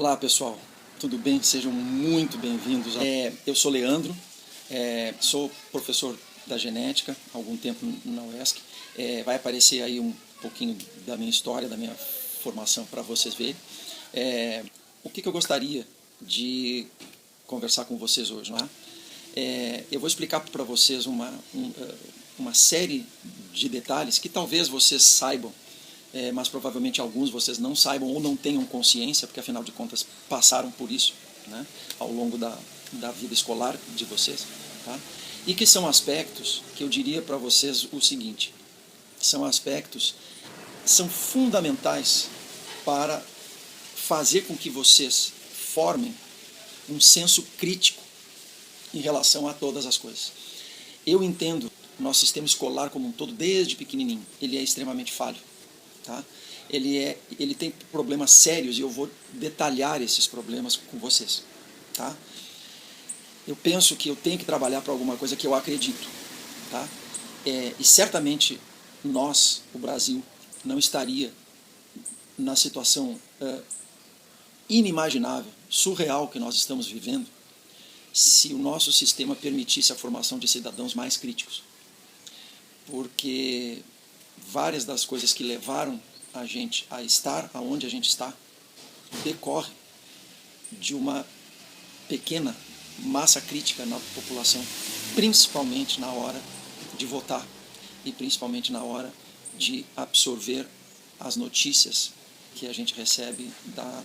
Olá pessoal, tudo bem? Sejam muito bem-vindos. Eu sou Leandro, sou professor da genética há algum tempo na UESC. Vai aparecer aí um pouquinho da minha história, da minha formação para vocês verem. O que eu gostaria de conversar com vocês hoje, não é? Eu vou explicar para vocês uma série de detalhes que talvez vocês saibam, mas provavelmente alguns vocês não saibam ou não tenham consciência, porque afinal de contas passaram por isso, né, ao longo da vida escolar de vocês, tá? E que são aspectos que eu diria para vocês o seguinte: são fundamentais para fazer com que vocês formem um senso crítico em relação a todas as coisas. Eu entendo o nosso sistema escolar como um todo, desde pequenininho, ele é extremamente falho. Tá? Ele tem problemas sérios e eu vou detalhar esses problemas com vocês. Tá? Eu penso que eu tenho que trabalhar para alguma coisa que eu acredito. Tá? E certamente nós, o Brasil, não estaria na situação inimaginável, surreal que nós estamos vivendo, se o nosso sistema permitisse a formação de cidadãos mais críticos. Porque várias das coisas que levaram a gente a estar aonde a gente está decorre de uma pequena massa crítica na população, principalmente na hora de votar e principalmente na hora de absorver as notícias que a gente recebe da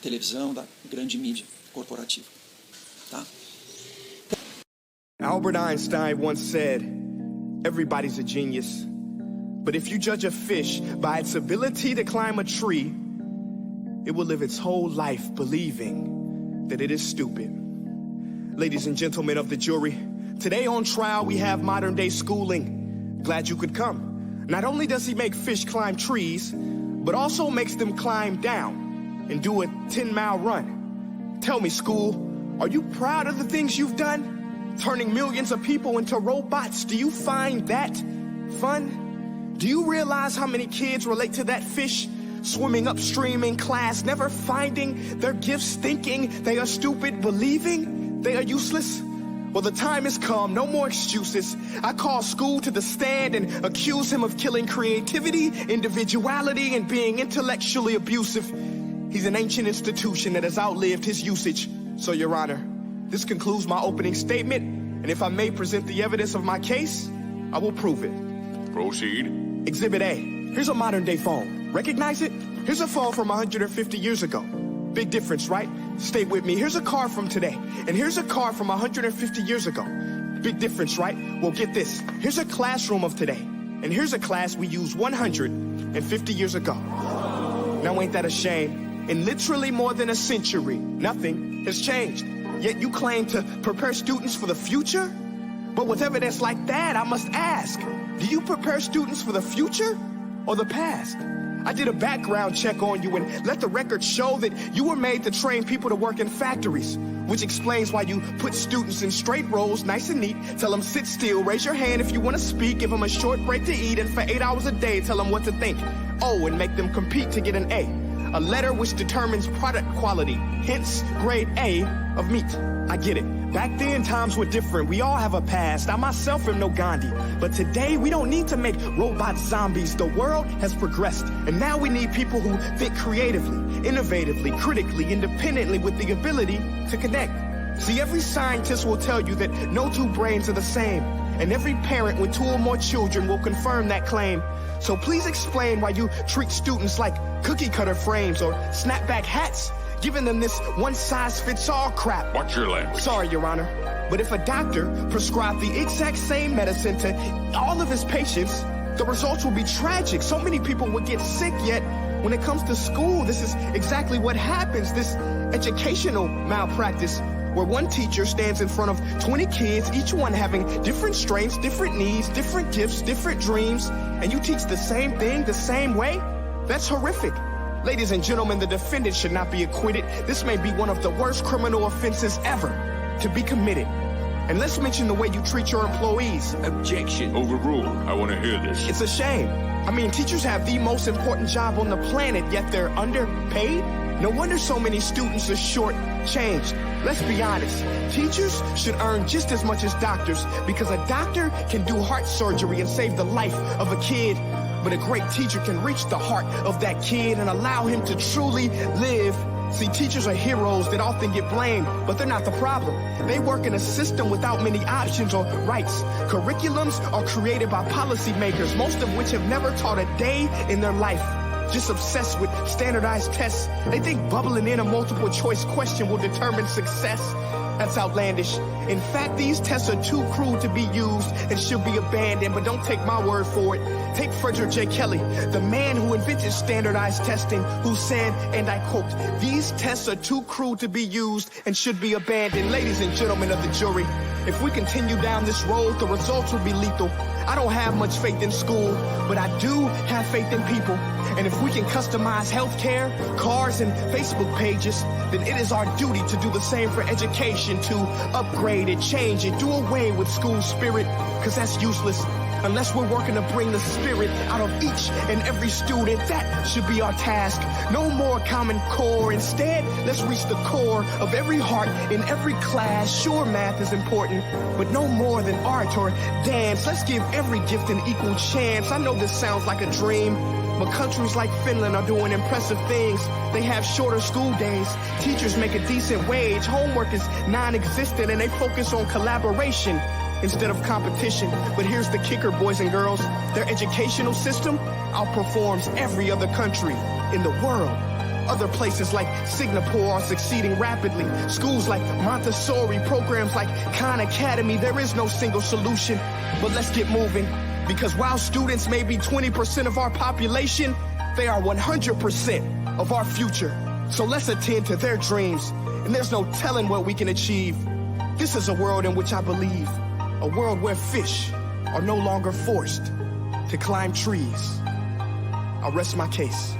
televisão, da grande mídia corporativa. Tá? Albert Einstein once said, "Everybody's a genius. But if you judge a fish by its ability to climb a tree, it will live its whole life believing that it is stupid." Ladies and gentlemen of the jury, today on trial we have modern day schooling. Glad you could come. Not only does he make fish climb trees, but also makes them climb down and do a 10-mile run. Tell me, school, are you proud of the things you've done? Turning millions of people into robots, do you find that fun? Do you realize how many kids relate to that fish swimming upstream in class, never finding their gifts, thinking they are stupid, believing they are useless? Well, the time has come, no more excuses. I call school to the stand and accuse him of killing creativity, individuality, and being intellectually abusive. He's an ancient institution that has outlived his usage. So, Your Honor, this concludes my opening statement, and if I may present the evidence of my case, I will prove it. Proceed. Exhibit A. Here's a modern day phone. Recognize it? Here's a phone from 150 years ago. Big difference, right? Stay with me. Here's a car from today. And here's a car from 150 years ago. Big difference, right? Well, get this. Here's a classroom of today. And here's a class we used 150 years ago. Now ain't that a shame? In literally more than a century, nothing has changed. Yet you claim to prepare students for the future? But with evidence like that, I must ask, do you prepare students for the future or the past? I did a background check on you and let the record show that you were made to train people to work in factories, which explains why you put students in straight rows, nice and neat, tell them sit still, raise your hand if you want to speak, give them a short break to eat, and for 8 hours a day, tell them what to think. Oh, and make them compete to get an A letter which determines product quality, hence grade A of meat. I get it. Back then, times were different. We all have a past. I myself am no Gandhi. But today, we don't need to make robots zombies. The world has progressed. And now we need people who think creatively, innovatively, critically, independently, with the ability to connect. See, every scientist will tell you that no two brains are the same. And every parent with 2 or more children will confirm that claim. So please explain why you treat students like cookie-cutter frames or snapback hats, giving them this one-size-fits-all crap. Watch your language. Sorry, Your Honor, but if a doctor prescribed the exact same medicine to all of his patients, the results will be tragic. So many people would get sick, yet when it comes to school, this is exactly what happens, this educational malpractice, where one teacher stands in front of 20 kids, each one having different strengths, different needs, different gifts, different dreams, and you teach the same thing the same way? That's horrific. Ladies and gentlemen, the defendant should not be acquitted. This may be one of the worst criminal offenses ever to be committed. And let's mention the way you treat your employees. Objection. Overruled. I want to hear this. It's a shame. I mean, teachers have the most important job on the planet, yet they're underpaid? No wonder so many students are short-changed. Let's be honest. Teachers should earn just as much as doctors, because a doctor can do heart surgery and save the life of a kid. But a great teacher can reach the heart of that kid and allow him to truly live. See, teachers are heroes that often get blamed, but they're not the problem. They work in a system without many options or rights. Curriculums are created by policymakers, most of which have never taught a day in their life. Just obsessed with standardized tests. They think bubbling in a multiple choice question will determine success. That's outlandish. In fact, these tests are too cruel to be used and should be abandoned, but don't take my word for it. Take Frederick J. Kelly, the man who invented standardized testing, who said, and I quote, "These tests are too cruel to be used and should be abandoned." Ladies and gentlemen of the jury, if we continue down this road, the results will be lethal. I don't have much faith in school, but I do have faith in people. And if we can customize healthcare, cars, and Facebook pages, then it is our duty to do the same for education, to upgrade it, change it, do away with school spirit, because that's useless. Unless we're working to bring the spirit out of each and every student, that should be our task. No more Common Core. Instead, let's reach the core of every heart in every class. Sure, math is important, but no more than art or dance. Let's give every gift an equal chance. I know this sounds like a dream, but countries like Finland are doing impressive things. They have shorter school days. Teachers make a decent wage. Homework is non-existent, and they focus on collaboration instead of competition. But here's the kicker, boys and girls. Their educational system outperforms every other country in the world. Other places like Singapore are succeeding rapidly. Schools like Montessori, programs like Khan Academy, there is no single solution. But let's get moving, because while students may be 20% of our population, they are 100% of our future. So let's attend to their dreams, and there's no telling what we can achieve. This is a world in which I believe. A world where fish are no longer forced to climb trees. I'll rest my case.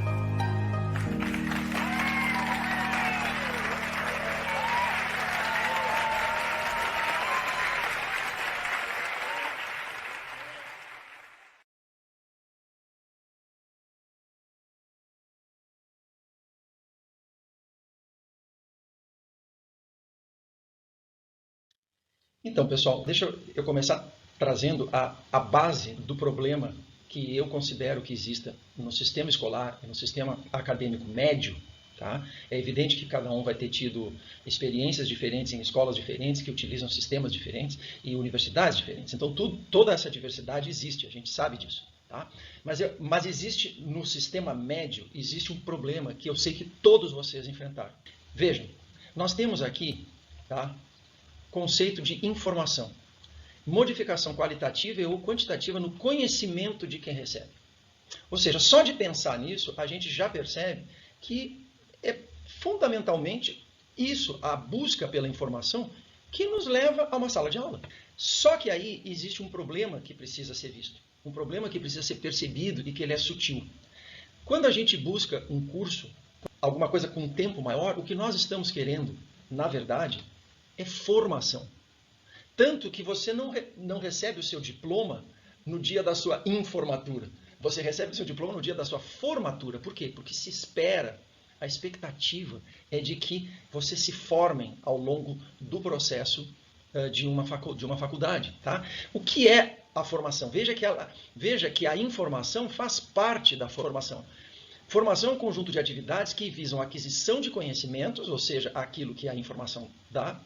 Então, pessoal, deixa eu começar trazendo a base do problema que eu considero que exista no sistema escolar e no sistema acadêmico médio. Tá? É evidente que cada um vai ter tido experiências diferentes em escolas diferentes, que utilizam sistemas diferentes e universidades diferentes. Então, toda essa diversidade existe, a gente sabe disso. Tá? Mas existe no sistema médio, existe um problema que eu sei que todos vocês enfrentaram. Vejam, nós temos aqui, tá, conceito de informação, modificação qualitativa ou quantitativa no conhecimento de quem recebe. Ou seja, só de pensar nisso, a gente já percebe que é fundamentalmente isso, a busca pela informação, que nos leva a uma sala de aula. Só que aí existe um problema que precisa ser visto, um problema que precisa ser percebido e que ele é sutil. Quando a gente busca um curso, alguma coisa com um tempo maior, o que nós estamos querendo, na verdade, é formação. Tanto que você não recebe o seu diploma no dia da sua informatura. Você recebe o seu diploma no dia da sua formatura. Por quê? Porque se espera, a expectativa é de que você se formem ao longo do processo de uma faculdade. Tá? O que é a formação? Veja que a informação faz parte da formação. Formação é um conjunto de atividades que visam a aquisição de conhecimentos, ou seja, aquilo que a informação dá,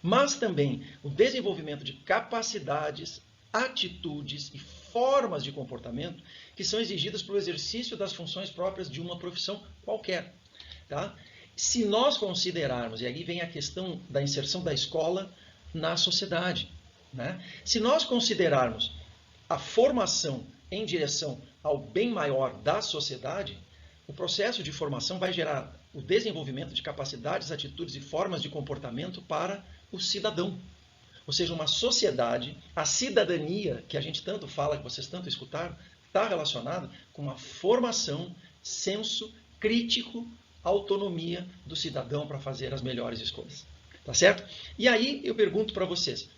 mas também o desenvolvimento de capacidades, atitudes e formas de comportamento que são exigidas para o exercício das funções próprias de uma profissão qualquer. Tá? Se nós considerarmos, e aí vem a questão da inserção da escola na sociedade, né? Se nós considerarmos a formação em direção ao bem maior da sociedade, o processo de formação vai gerar o desenvolvimento de capacidades, atitudes e formas de comportamento para o cidadão. Ou seja, uma sociedade, a cidadania, que a gente tanto fala, que vocês tanto escutaram, está relacionada com uma formação, senso crítico, autonomia do cidadão para fazer as melhores escolhas. Tá certo? E aí eu pergunto para vocês,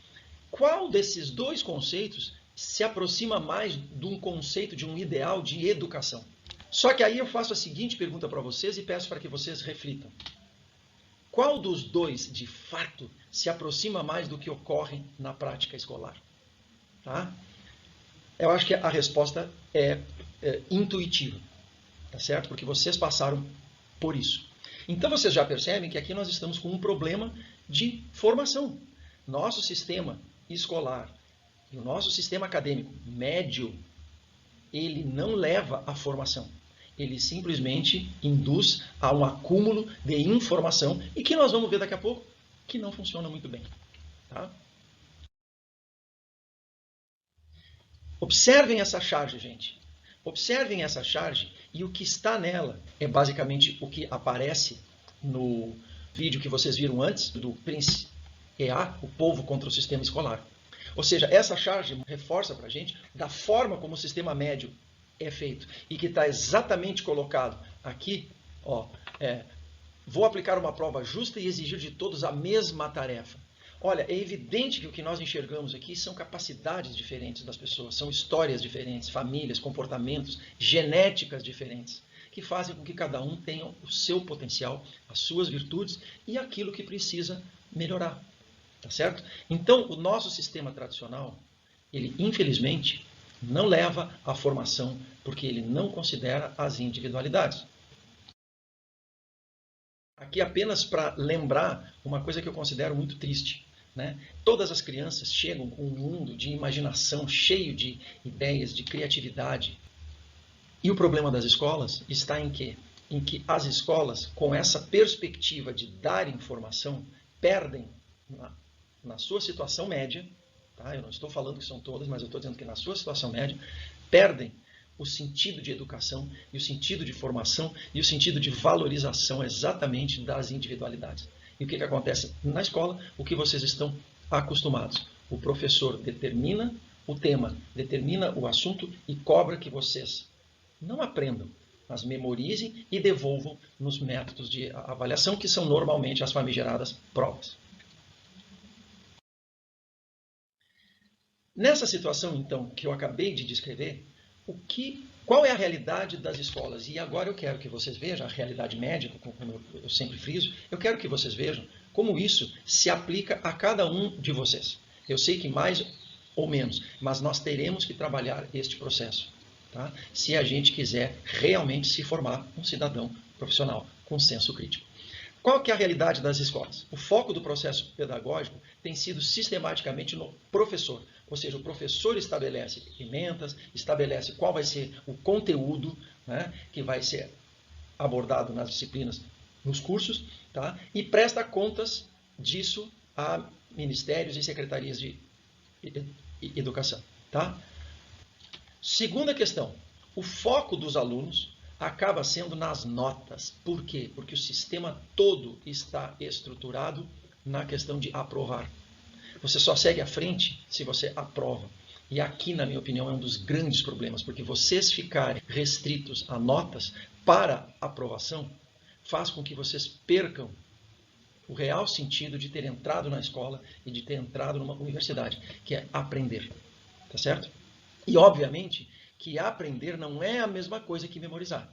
Qual desses dois conceitos se aproxima mais de um conceito, de um ideal de educação? Só que aí eu faço a seguinte pergunta para vocês e peço para que vocês reflitam. Qual dos dois, de fato, se aproxima mais do que ocorre na prática escolar? Tá? Eu acho que a resposta é intuitiva, tá certo? Porque vocês passaram por isso. Então vocês já percebem que aqui nós estamos com um problema de formação. Nosso sistema escolar e o nosso sistema acadêmico médio, ele não leva à formação. Ele simplesmente induz a um acúmulo de informação e que nós vamos ver daqui a pouco que não funciona muito bem. Tá? Observem essa charge, gente. Observem essa charge e o que está nela é basicamente o que aparece no vídeo que vocês viram antes, do Prince EA, o povo contra o sistema escolar. Ou seja, essa charge reforça para a gente da forma como o sistema médio é feito e que está exatamente colocado aqui, ó, vou aplicar uma prova justa e exigir de todos a mesma tarefa. Olha, é evidente que o que nós enxergamos aqui são capacidades diferentes das pessoas, são histórias diferentes, famílias, comportamentos, genéticas diferentes, que fazem com que cada um tenha o seu potencial, as suas virtudes e aquilo que precisa melhorar. Tá certo? Então, o nosso sistema tradicional, ele infelizmente não leva à formação porque ele não considera as individualidades. Aqui apenas para lembrar uma coisa que eu considero muito triste. Né? Todas as crianças chegam com um mundo de imaginação cheio de ideias, de criatividade. E o problema das escolas está em quê? Em que as escolas, com essa perspectiva de dar informação, perdem na sua situação média, tá? Eu não estou falando que são todas, mas eu estou dizendo que na sua situação média, perdem o sentido de educação e o sentido de formação e o sentido de valorização exatamente das individualidades. E o que acontece na escola? O que vocês estão acostumados. O professor determina o tema, determina o assunto e cobra que vocês não aprendam, mas memorizem e devolvam nos métodos de avaliação, que são normalmente as famigeradas provas. Nessa situação, então, que eu acabei de descrever, qual é a realidade das escolas? E agora eu quero que vocês vejam a realidade médica, como eu sempre friso, eu quero que vocês vejam como isso se aplica a cada um de vocês. Eu sei que mais ou menos, mas nós teremos que trabalhar este processo, tá? Se a gente quiser realmente se formar um cidadão profissional com senso crítico. Qual que é a realidade das escolas? O foco do processo pedagógico tem sido sistematicamente no professor. Ou seja, o professor estabelece emendas, estabelece qual vai ser o conteúdo, né, que vai ser abordado nas disciplinas, nos cursos, tá, e presta contas disso a ministérios e secretarias de educação. Tá? Segunda questão, o foco dos alunos acaba sendo nas notas. Por quê? Porque o sistema todo está estruturado na questão de aprovar. Você só segue à frente se você aprova. E aqui, na minha opinião, é um dos grandes problemas, porque vocês ficarem restritos a notas para aprovação faz com que vocês percam o real sentido de ter entrado na escola e de ter entrado numa universidade, que é aprender. Tá certo? E, obviamente, que aprender não é a mesma coisa que memorizar.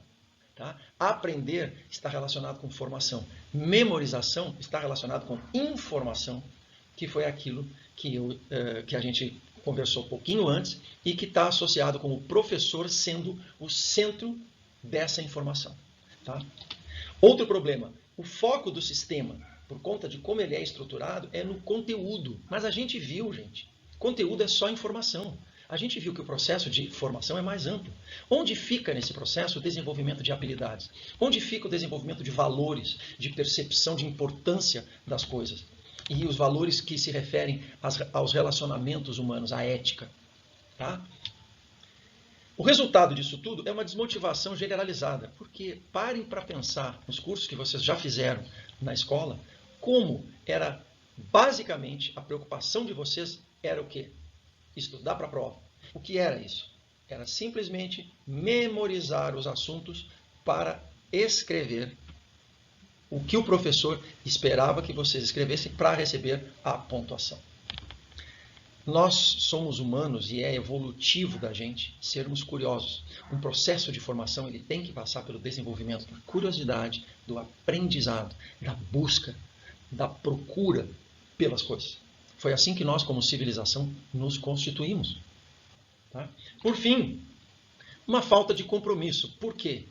Tá? Aprender está relacionado com formação. Memorização está relacionado com informação, que foi aquilo que a gente conversou um pouquinho antes e que está associado com o professor sendo o centro dessa informação. Tá? Outro problema, o foco do sistema, por conta de como ele é estruturado, é no conteúdo. Mas a gente viu, gente, conteúdo é só informação. A gente viu que o processo de formação é mais amplo. Onde fica nesse processo o desenvolvimento de habilidades? Onde fica o desenvolvimento de valores, de percepção de importância das coisas? E os valores que se referem aos relacionamentos humanos, à ética. Tá? O resultado disso tudo é uma desmotivação generalizada, porque parem para pensar nos cursos que vocês já fizeram na escola, como era basicamente a preocupação de vocês era o quê? Estudar para a prova. O que era isso? Era simplesmente memorizar os assuntos para escrever o que o professor esperava que vocês escrevessem para receber a pontuação. Nós somos humanos e é evolutivo da gente sermos curiosos. Um processo de formação ele tem que passar pelo desenvolvimento da curiosidade, do aprendizado, da busca, da procura pelas coisas. Foi assim que nós, como civilização, nos constituímos. Tá? Por fim, uma falta de compromisso. Por quê?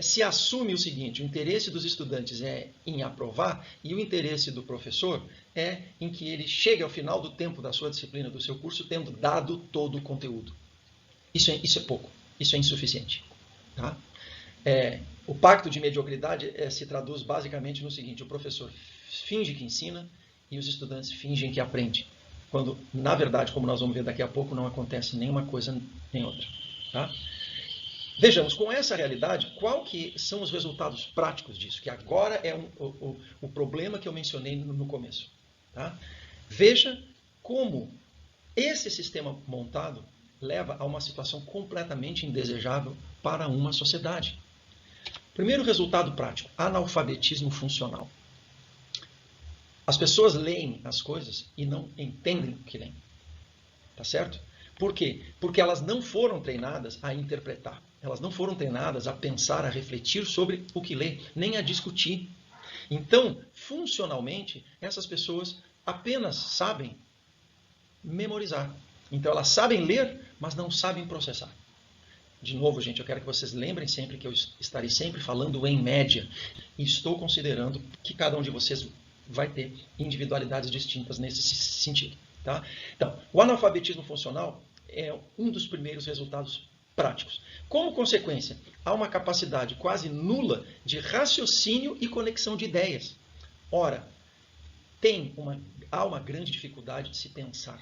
Se assume o seguinte, o interesse dos estudantes é em aprovar e o interesse do professor é em que ele chegue ao final do tempo da sua disciplina, do seu curso, tendo dado todo o conteúdo. Isso é pouco, isso é insuficiente. Tá? O pacto de mediocridade se traduz basicamente no seguinte, o professor finge que ensina e os estudantes fingem que aprendem. Quando, na verdade, como nós vamos ver daqui a pouco, não acontece nenhuma coisa nem outra. Tá? Vejamos, com essa realidade, qual que são os resultados práticos disso? Que agora é o problema que eu mencionei no começo. Tá? Veja como esse sistema montado leva a uma situação completamente indesejável para uma sociedade. Primeiro resultado prático, analfabetismo funcional. As pessoas leem as coisas e não entendem o que leem. Tá certo? Por quê? Porque elas não foram treinadas a interpretar. Elas não foram treinadas a pensar, a refletir sobre o que lê, nem a discutir. Então, funcionalmente, essas pessoas apenas sabem memorizar. Então, elas sabem ler, mas não sabem processar. De novo, gente, eu quero que vocês lembrem sempre que eu estarei sempre falando em média. E estou considerando que cada um de vocês vai ter individualidades distintas nesse sentido. Tá? Então, o analfabetismo funcional é um dos primeiros resultados práticos. Como consequência, há uma capacidade quase nula de raciocínio e conexão de ideias. Ora, há uma grande dificuldade de se pensar,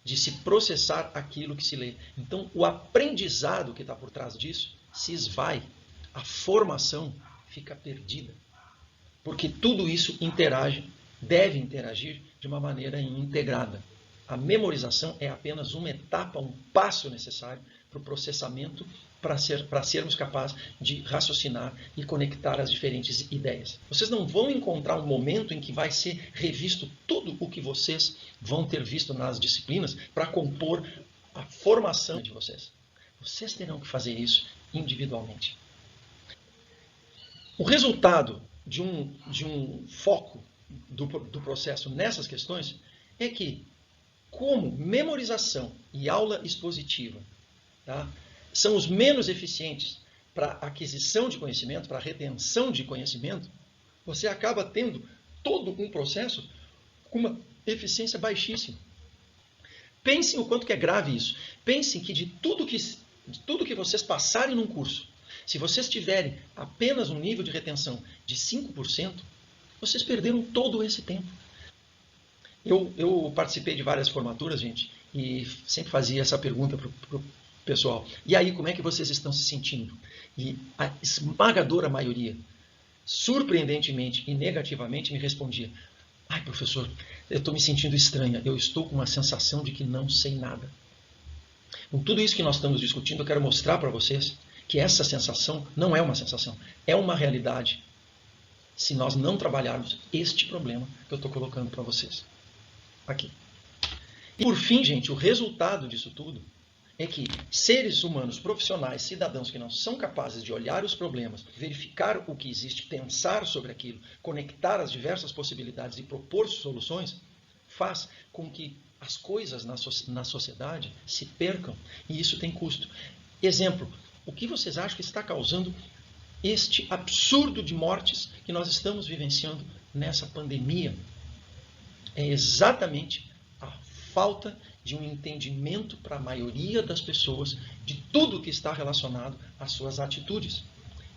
de se processar aquilo que se lê. Então, o aprendizado que está por trás disso se esvai, a formação fica perdida. Porque tudo isso deve interagir de uma maneira integrada. A memorização é apenas uma etapa, um passo necessário para o processamento, para sermos capazes de raciocinar e conectar as diferentes ideias. Vocês não vão encontrar um momento em que vai ser revisto tudo o que vocês vão ter visto nas disciplinas para compor a formação de vocês. Vocês terão que fazer isso individualmente. O resultado de um foco do processo nessas questões é que, como memorização e aula expositiva, tá, são os menos eficientes para aquisição de conhecimento, para retenção de conhecimento, você acaba tendo todo um processo com uma eficiência baixíssima. Pensem o quanto que é grave isso. Pensem que de tudo que vocês passarem num curso, se vocês tiverem apenas um nível de retenção de 5%, vocês perderam todo esse tempo. Eu participei de várias formaturas, gente, e sempre fazia essa pergunta para o pessoal. E aí, como é que vocês estão se sentindo? E a esmagadora maioria, surpreendentemente e negativamente, me respondia: ai, professor, eu estou me sentindo estranha, eu estou com uma sensação de que não sei nada. Com tudo isso que nós estamos discutindo, eu quero mostrar para vocês que essa sensação não é uma sensação, é uma realidade, se nós não trabalharmos este problema que eu estou colocando para vocês aqui. E por fim, gente, o resultado disso tudo é que seres humanos, profissionais, cidadãos que não são capazes de olhar os problemas, verificar o que existe, pensar sobre aquilo, conectar as diversas possibilidades e propor soluções, faz com que as coisas na sociedade se percam, e isso tem custo. Exemplo, o que vocês acham que está causando este absurdo de mortes que nós estamos vivenciando nessa pandemia? É exatamente a falta de um entendimento para a maioria das pessoas de tudo que está relacionado às suas atitudes.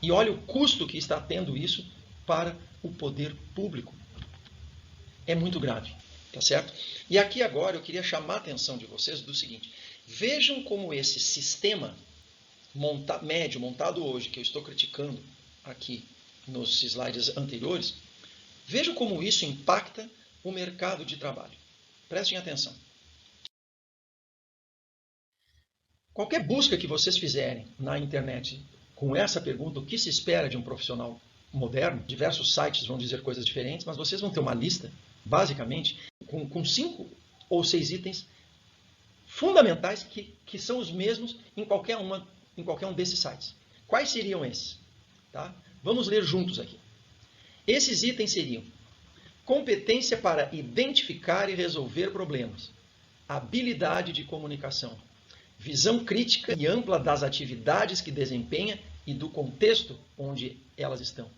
E olha o custo que está tendo isso para o poder público. É muito grave, tá certo? E aqui agora eu queria chamar a atenção de vocês do seguinte: vejam como esse sistema médio montado hoje, que eu estou criticando aqui nos slides anteriores, vejam como isso impacta o mercado de trabalho. Prestem atenção. Qualquer busca que vocês fizerem na internet com essa pergunta, o que se espera de um profissional moderno, diversos sites vão dizer coisas diferentes, mas vocês vão ter uma lista, basicamente, com 5 ou 6 itens fundamentais que são os mesmos em qualquer um desses sites. Quais seriam esses? Tá? Vamos ler juntos aqui. Esses itens seriam: competência para identificar e resolver problemas, habilidade de comunicação, visão crítica e ampla das atividades que desempenha e do contexto onde elas estão,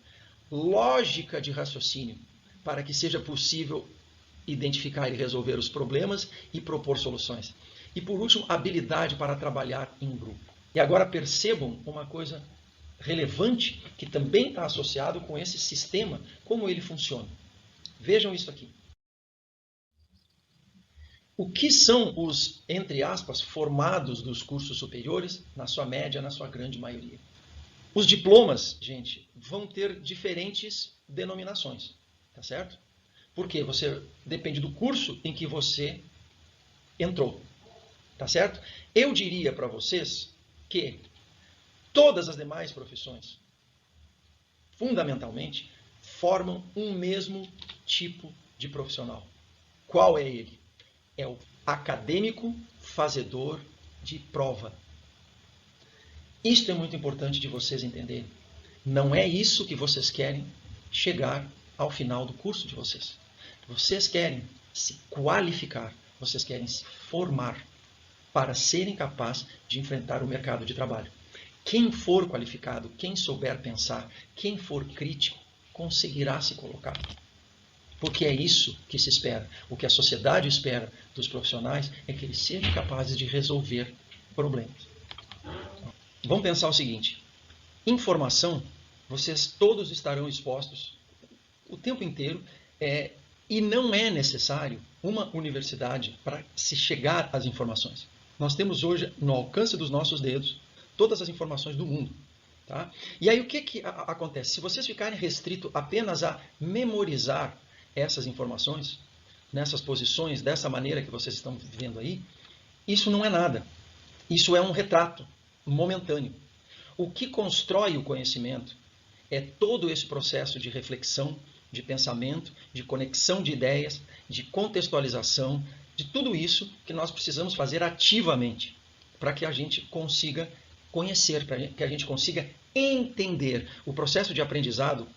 lógica de raciocínio, para que seja possível identificar e resolver os problemas e propor soluções. E por último, habilidade para trabalhar em grupo. E agora percebam uma coisa relevante que também está associado com esse sistema, como ele funciona. Vejam isso aqui. O que são os, entre aspas, formados dos cursos superiores, na sua média, na sua grande maioria? Os diplomas, gente, vão ter diferentes denominações, tá certo? Porque você depende do curso em que você entrou, tá certo? Eu diria para vocês que todas as demais profissões, fundamentalmente, formam um mesmo tipo de profissional. Qual é ele? É o acadêmico fazedor de prova. Isto é muito importante de vocês entenderem. Não é isso que vocês querem chegar ao final do curso de vocês. Vocês querem se qualificar, vocês querem se formar para serem capazes de enfrentar o mercado de trabalho. Quem for qualificado, quem souber pensar, quem for crítico, conseguirá se colocar. Porque é isso que se espera. O que a sociedade espera dos profissionais é que eles sejam capazes de resolver problemas. Vamos pensar o seguinte: informação, vocês todos estarão expostos o tempo inteiro, e não é necessário uma universidade para se chegar às informações. Nós temos hoje, no alcance dos nossos dedos, todas as informações do mundo. Tá? E aí o que acontece? Se vocês ficarem restritos apenas a memorizar essas informações, nessas posições, dessa maneira que vocês estão vivendo aí, isso não é nada. Isso é um retrato momentâneo. O que constrói o conhecimento é todo esse processo de reflexão, de pensamento, de conexão de ideias, de contextualização, de tudo isso que nós precisamos fazer ativamente para que a gente consiga conhecer, para que a gente consiga entender. O processo de aprendizado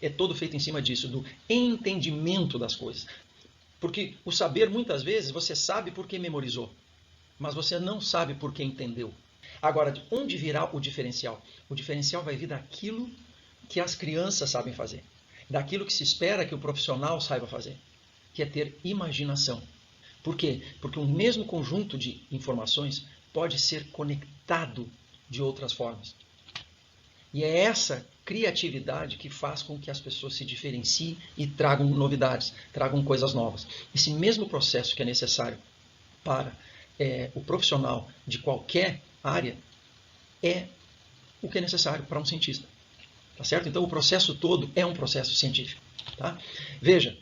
é todo feito em cima disso, do entendimento das coisas. Porque o saber, muitas vezes, você sabe porque memorizou, mas você não sabe porque entendeu. Agora, de onde virá o diferencial? O diferencial vai vir daquilo que as crianças sabem fazer, daquilo que se espera que o profissional saiba fazer, que é ter imaginação. Por quê? Porque o mesmo conjunto de informações pode ser conectado de outras formas. E é essa criatividade que faz com que as pessoas se diferenciem e tragam novidades, tragam coisas novas. Esse mesmo processo que é necessário para o profissional de qualquer área é o que é necessário para um cientista. Tá certo? Então o processo todo é um processo científico. Tá? Veja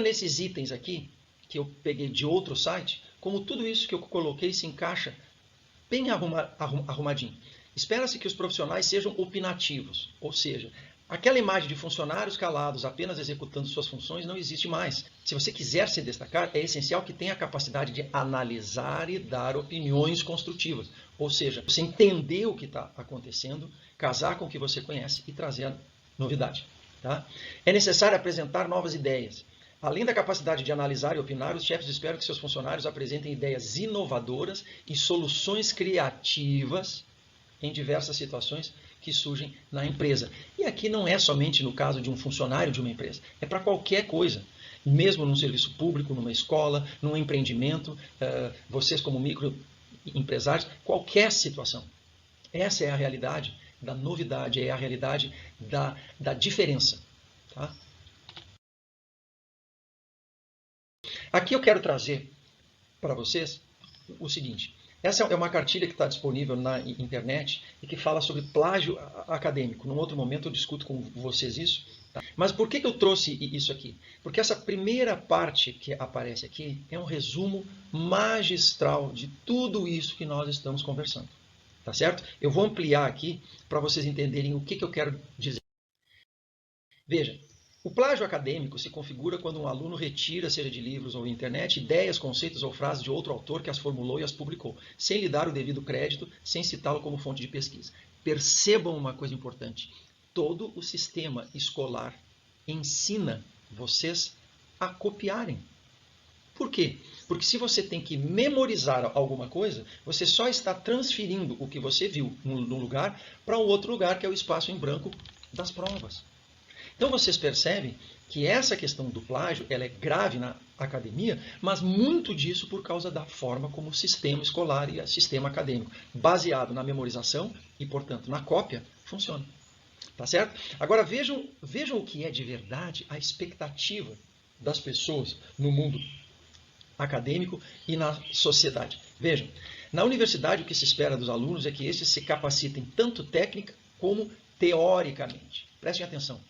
nesses itens aqui, que eu peguei de outro site, como tudo isso que eu coloquei se encaixa bem arrumadinho. Espera-se que os profissionais sejam opinativos, ou seja, aquela imagem de funcionários calados apenas executando suas funções não existe mais. Se você quiser se destacar, é essencial que tenha a capacidade de analisar e dar opiniões construtivas. Ou seja, você entender o que está acontecendo, casar com o que você conhece e trazer a novidade. Tá? É necessário apresentar novas ideias. Além da capacidade de analisar e opinar, os chefes esperam que seus funcionários apresentem ideias inovadoras e soluções criativas em diversas situações que surgem na empresa. E aqui não é somente no caso de um funcionário de uma empresa, é para qualquer coisa. Mesmo num serviço público, numa escola, num empreendimento, vocês como microempresários, qualquer situação. Essa é a realidade da novidade, é a realidade da diferença. Tá? Aqui eu quero trazer para vocês o seguinte. Essa é uma cartilha que está disponível na internet e que fala sobre plágio acadêmico. Num outro momento eu discuto com vocês isso. Tá? Mas por que eu trouxe isso aqui? Porque essa primeira parte que aparece aqui é um resumo magistral de tudo isso que nós estamos conversando. Tá certo? Eu vou ampliar aqui para vocês entenderem o que eu quero dizer. Veja, O plágio acadêmico se configura quando um aluno retira, seja de livros ou internet, ideias, conceitos ou frases de outro autor que as formulou e as publicou, sem lhe dar o devido crédito, sem citá-lo como fonte de pesquisa. Percebam uma coisa importante. Todo o sistema escolar ensina vocês a copiarem. Por quê? Porque se você tem que memorizar alguma coisa, você só está transferindo o que você viu num lugar para um outro lugar, que é o espaço em branco das provas. Então vocês percebem que essa questão do plágio ela é grave na academia, mas muito disso por causa da forma como o sistema escolar e o sistema acadêmico, baseado na memorização e, portanto, na cópia, funciona. Tá certo? Agora vejam o que é de verdade a expectativa das pessoas no mundo acadêmico e na sociedade. Vejam, na universidade o que se espera dos alunos é que estes se capacitem tanto técnica como teoricamente. Prestem atenção.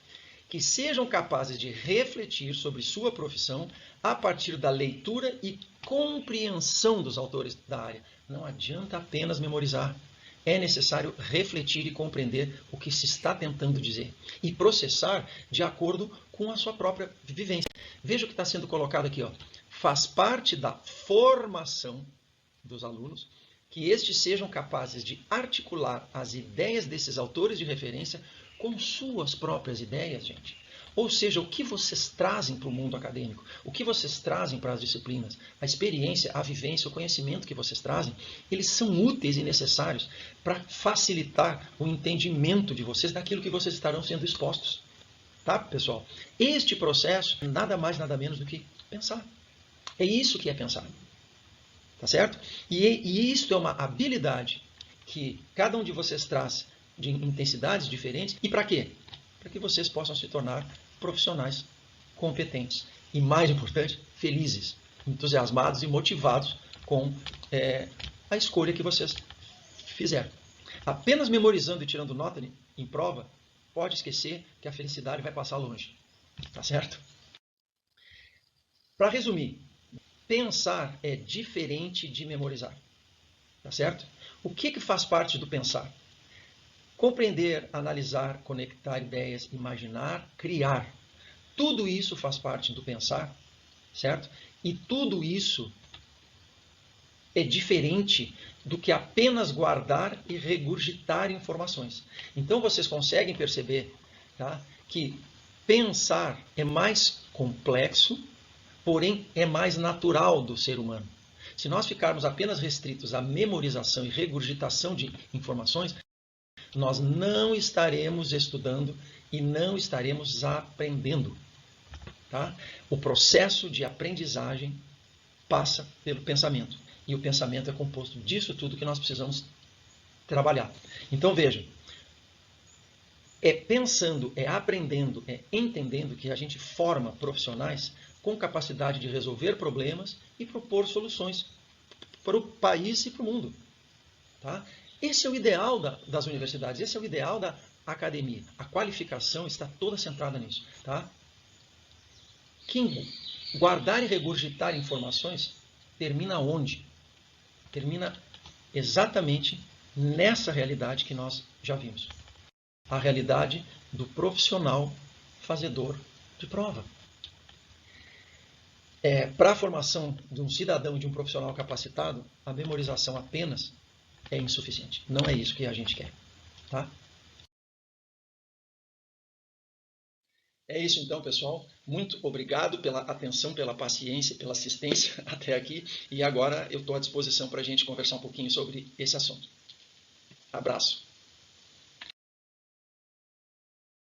Que sejam capazes de refletir sobre sua profissão a partir da leitura e compreensão dos autores da área. Não adianta apenas memorizar. É necessário refletir e compreender o que se está tentando dizer e processar de acordo com a sua própria vivência. Veja o que está sendo colocado aqui. Ó. Faz parte da formação dos alunos que estes sejam capazes de articular as ideias desses autores de referência com suas próprias ideias, gente. Ou seja, o que vocês trazem para o mundo acadêmico, o que vocês trazem para as disciplinas, a experiência, a vivência, o conhecimento que vocês trazem, eles são úteis e necessários para facilitar o entendimento de vocês daquilo que vocês estarão sendo expostos. Tá, pessoal? Este processo é nada mais, nada menos do que pensar. É isso que é pensar. Tá certo? E isto é uma habilidade que cada um de vocês traz de intensidades diferentes. E para quê? Para que vocês possam se tornar profissionais competentes. E mais importante, felizes, entusiasmados e motivados com a escolha que vocês fizeram. Apenas memorizando e tirando nota em prova, pode esquecer que a felicidade vai passar longe. Tá certo? Para resumir, pensar é diferente de memorizar. Tá certo? O que faz parte do pensar? Compreender, analisar, conectar ideias, imaginar, criar. Tudo isso faz parte do pensar, certo? E tudo isso é diferente do que apenas guardar e regurgitar informações. Então vocês conseguem perceber, tá, que pensar é mais complexo, porém é mais natural do ser humano. Se nós ficarmos apenas restritos à memorização e regurgitação de informações, nós não estaremos estudando e não estaremos aprendendo. Tá? O processo de aprendizagem passa pelo pensamento. E o pensamento é composto disso tudo que nós precisamos trabalhar. Então vejam, é pensando, é aprendendo, é entendendo que a gente forma profissionais com capacidade de resolver problemas e propor soluções para o país e para o mundo. Tá? Esse é o ideal das universidades, esse é o ideal da academia. A qualificação está toda centrada nisso. Tá? Quem guardar e regurgitar informações termina onde? Termina exatamente nessa realidade que nós já vimos. A realidade do profissional fazedor de prova. Para a formação de um cidadão e de um profissional capacitado, a memorização apenas é insuficiente. Não é isso que a gente quer. Tá? É isso então, pessoal. Muito obrigado pela atenção, pela paciência, pela assistência até aqui. E agora eu estou à disposição para a gente conversar um pouquinho sobre esse assunto. Abraço.